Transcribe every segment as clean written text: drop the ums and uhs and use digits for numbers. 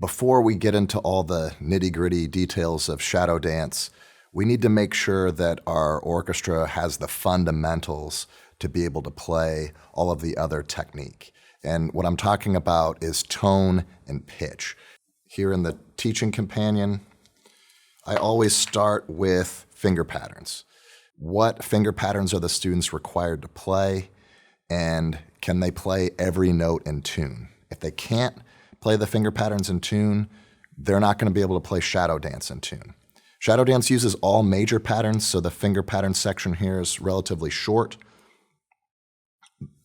before we get into all the nitty-gritty details of shadow dance, we need to make sure that our orchestra has the fundamentals to be able to play all of the other technique. And what I'm talking about is tone and pitch. Here in the teaching companion, I always start with finger patterns. What finger patterns are the students required to play, and can they play every note in tune? If they can't play the finger patterns in tune, they're not going to be able to play shadow dance in tune. Shadow dance uses all major patterns, so the finger pattern section here is relatively short.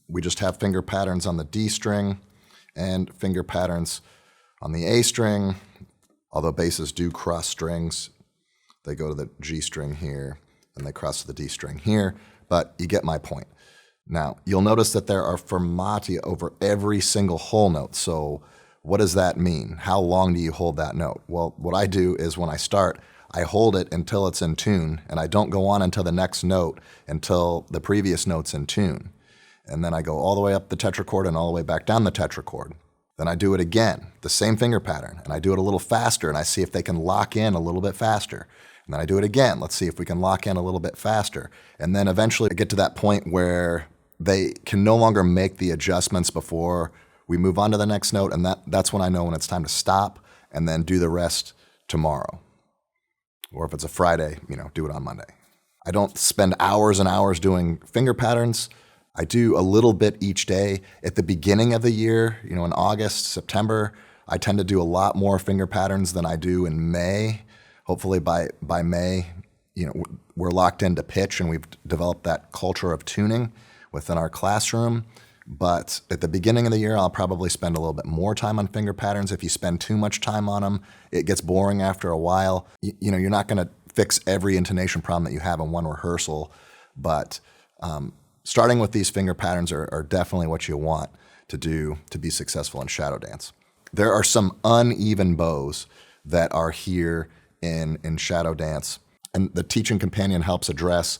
We just have finger patterns on the D string and finger patterns on the A string, although basses do cross strings. They go to the G string here, and they cross to the D string here, but you get my point. Now, you'll notice that there are fermati over every single whole note, so what does that mean? How long do you hold that note? Well, what I do is when I start, I hold it until it's in tune, and I don't go on until the next note until the previous note's in tune. And then I go all the way up the tetrachord and all the way back down the tetrachord. Then I do it again, the same finger pattern, and I do it a little faster, and I see if they can lock in a little bit faster. And then I do it again. Let's see if we can lock in a little bit faster. And then eventually I get to that point where they can no longer make the adjustments before we move on to the next note, and that's when I know when it's time to stop and then do the rest tomorrow. Or if it's a Friday, do it on Monday. I don't spend hours and hours doing finger patterns. I do a little bit each day. At the beginning of the year, in August, September, I tend to do a lot more finger patterns than I do in May. Hopefully by May, we're locked into pitch and we've developed that culture of tuning within our classroom. But at the beginning of the year, I'll probably spend a little bit more time on finger patterns. If you spend too much time on them, it gets boring after a while. You're not going to fix every intonation problem that you have in one rehearsal, but starting with these finger patterns are definitely what you want to do to be successful in shadow dance. There are some uneven bows that are here in shadow dance, and the teaching companion helps address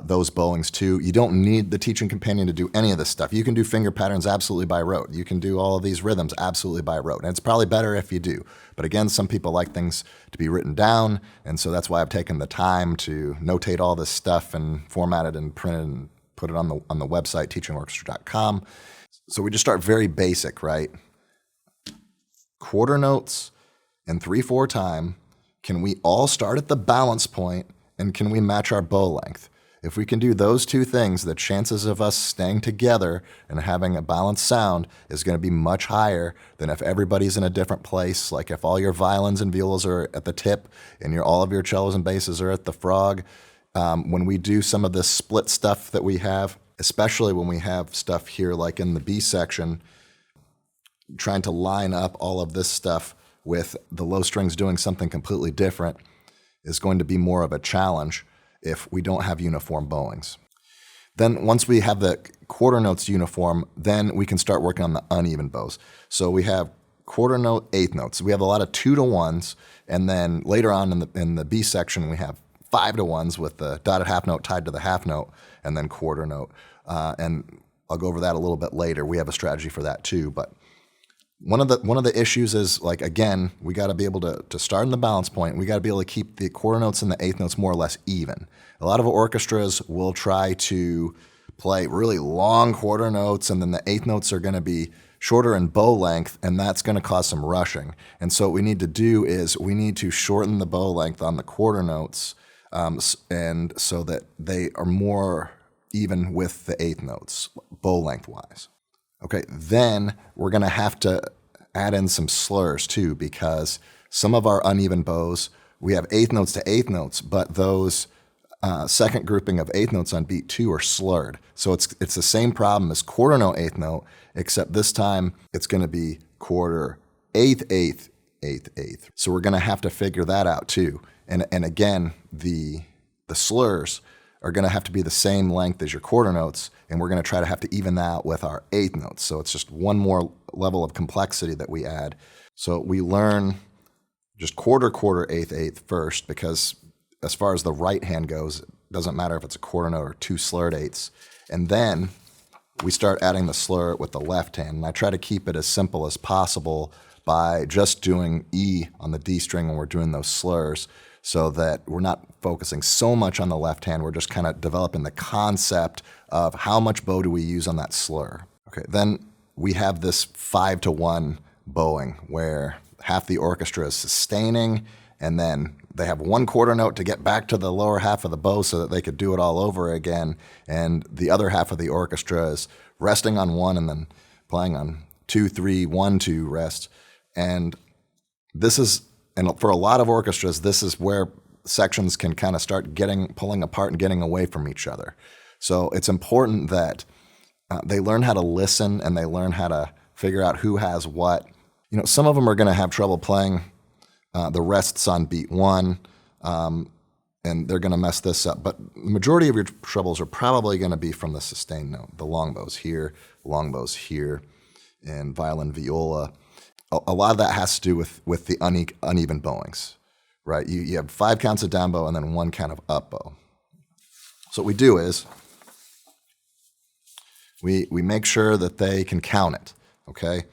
those bowings too. You don't need the teaching companion to do any of this stuff. You can do finger patterns absolutely by rote. You can do all of these rhythms absolutely by rote, and it's probably better if you do. But again, some people like things to be written down, and so that's why I've taken the time to notate all this stuff and format it and print it and put it on the website, teachingorchestra.com. So we just start very basic, right? Quarter notes in 3/4 time. Can we all start at the balance point, and can we match our bow length? If we can do those two things, the chances of us staying together and having a balanced sound is going to be much higher than if everybody's in a different place. Like if all your violins and violas are at the tip and all of your cellos and basses are at the frog. When we do some of this split stuff that we have, especially when we have stuff here like in the B section, trying to line up all of this stuff with the low strings doing something completely different is going to be more of a challenge if we don't have uniform bowings. Then once we have the quarter notes uniform, then we can start working on the uneven bows. So we have quarter note, eighth notes. We have a lot of 2-to-1s, and then later on in the B section we have 5-to-1s with the dotted half note tied to the half note, and then quarter note. And I'll go over that a little bit later. We have a strategy for that too, but one of the issues is, like, again, we got to be able to start in the balance point. We got to be able to keep the quarter notes and the eighth notes more or less even. A lot of orchestras will try to play really long quarter notes, and then the eighth notes are going to be shorter in bow length, and that's going to cause some rushing. And so what we need to do is we need to shorten the bow length on the quarter notes, and so that they are more even with the eighth notes, bow length wise. Okay, then we're going to have to add in some slurs too, because some of our uneven bows, we have eighth notes to eighth notes, but those second grouping of eighth notes on beat 2 are slurred. So it's the same problem as quarter note, eighth note, except this time it's going to be quarter, eighth, eighth, eighth, eighth. So we're going to have to figure that out too. And again, the slurs are going to have to be the same length as your quarter notes, and we're going to try to have to even that out with our eighth notes. So it's just one more level of complexity that we add. So we learn just quarter, quarter, eighth, eighth first, because as far as the right hand goes, it doesn't matter if it's a quarter note or 2 slurred eighths. And then we start adding the slur with the left hand. And I try to keep it as simple as possible by just doing E on the D string when we're doing those slurs, so that we're not focusing so much on the left hand. We're just kind of developing the concept of how much bow do we use on that slur. Okay, then we have this 5-to-1 bowing where half the orchestra is sustaining, and then they have one quarter note to get back to the lower half of the bow so that they could do it all over again, and the other half of the orchestra is resting on one and then playing on 2, 3, 1, 2 rest. And this is, and for a lot of orchestras, this is where sections can kind of start pulling apart and getting away from each other. So it's important that they learn how to listen and they learn how to figure out who has what. You know, some of them are going to have trouble playing the rests on beat 1, and they're going to mess this up. But the majority of your troubles are probably going to be from the sustained note, the long bows here, and violin, viola. A lot of that has to do with the uneven bowings, right? You have 5 counts of down bow and then 1 count of up bow. So what we do is we make sure that they can count it, okay?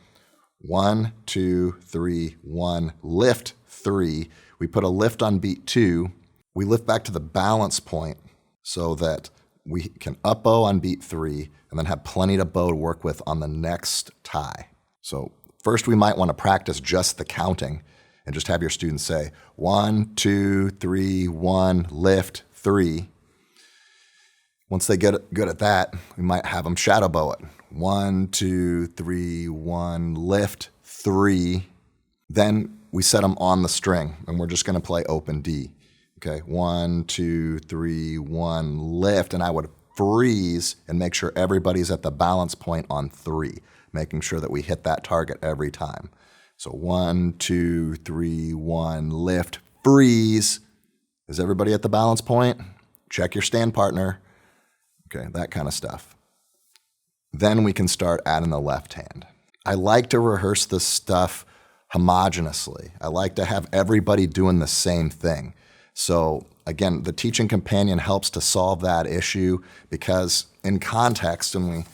1, 2, 3, 1, lift 3. We put a lift on beat 2. We lift back to the balance point so that we can up bow on beat 3 and then have plenty of bow to work with on the next tie. So first, we might want to practice just the counting and just have your students say 1, 2, 3, 1, lift 3. Once they get good at that, we might have them shadow bow it. 1, 2, 3, 1, lift 3. Then we set them on the string, and we're just going to play open D. Okay, 1, 2, 3, 1, lift, and I would freeze and make sure everybody's at the balance point on 3, making sure that we hit that target every time. So 1, 2, 3, 1, lift, freeze. Is everybody at the balance point? Check your stand partner. Okay, that kind of stuff. Then we can start adding the left hand. I like to rehearse this stuff homogeneously. I like to have everybody doing the same thing. So again, the teaching companion helps to solve that issue, because in context, when we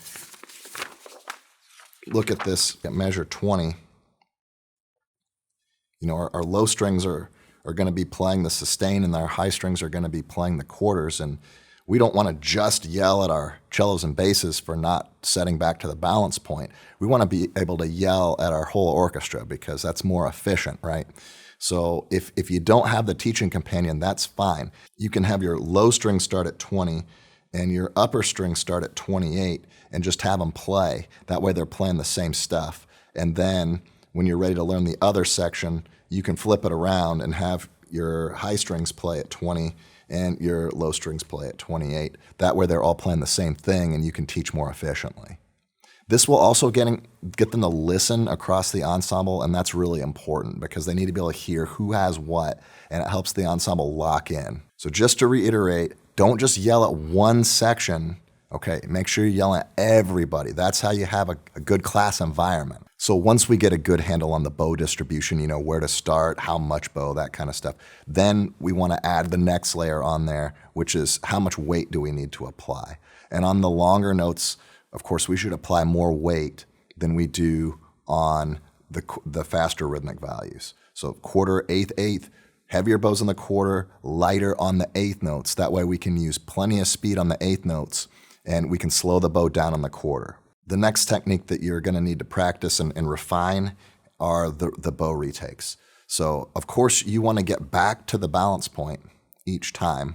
look at this at measure 20, you know, our low strings are going to be playing the sustain and our high strings are going to be playing the quarters. And we don't want to just yell at our cellos and basses for not setting back to the balance point. We want to be able to yell at our whole orchestra because that's more efficient, right? So if you don't have the teaching companion, that's fine. You can have your low string start at 20 and your upper string start at 28 and just have them play. That way they're playing the same stuff. And then when you're ready to learn the other section, you can flip it around and have your high strings play at 20 and your low strings play at 28. That way they're all playing the same thing and you can teach more efficiently. This will also get them to listen across the ensemble, and that's really important because they need to be able to hear who has what, and it helps the ensemble lock in. So just to reiterate, don't just yell at one section, okay? Make sure you yell at everybody. That's how you have a good class environment. So once we get a good handle on the bow distribution, you know, where to start, how much bow, that kind of stuff, then we want to add the next layer on there, which is how much weight do we need to apply. And on the longer notes, of course, we should apply more weight than we do on the faster rhythmic values. So quarter, eighth, heavier bows on the quarter, lighter on the eighth notes. That way we can use plenty of speed on the eighth notes and we can slow the bow down on the quarter. The next technique that you're going to need to practice and refine are the bow retakes. So of course you want to get back to the balance point each time,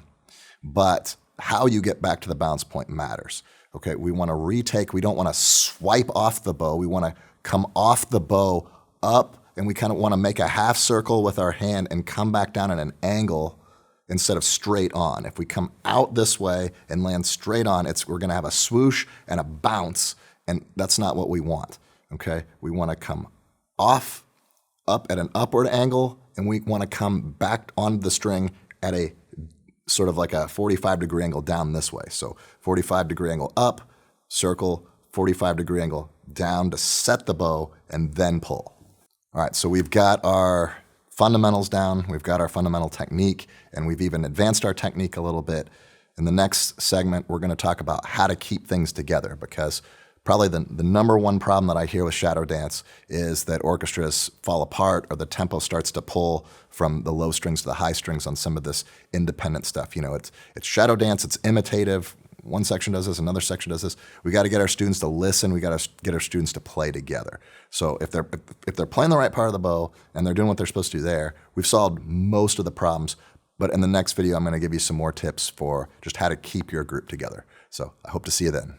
but how you get back to the balance point matters. Okay, we want to retake. We don't want to swipe off the bow. We want to come off the bow up, and we kind of want to make a half circle with our hand and come back down at an angle instead of straight on. If we come out this way and land straight on, we're going to have a swoosh and a bounce, and that's not what we want. Okay, we want to come off, up at an upward angle, and we want to come back on the string at a sort of like a 45-degree angle down this way. So 45-degree angle up, circle, 45-degree angle down to set the bow, and then pull. All right, so we've got our fundamentals down, we've got our fundamental technique, and we've even advanced our technique a little bit. In the next segment, we're going to talk about how to keep things together, because Probably the number one problem that I hear with shadow dance is that orchestras fall apart or the tempo starts to pull from the low strings to the high strings on some of this independent stuff. You know, it's shadow dance, it's imitative. One section does this, another section does this. We got to get our students to listen. We got to get our students to play together. So if they're playing the right part of the bow and they're doing what they're supposed to do there, we've solved most of the problems. But in the next video, I'm going to give you some more tips for just how to keep your group together. So I hope to see you then.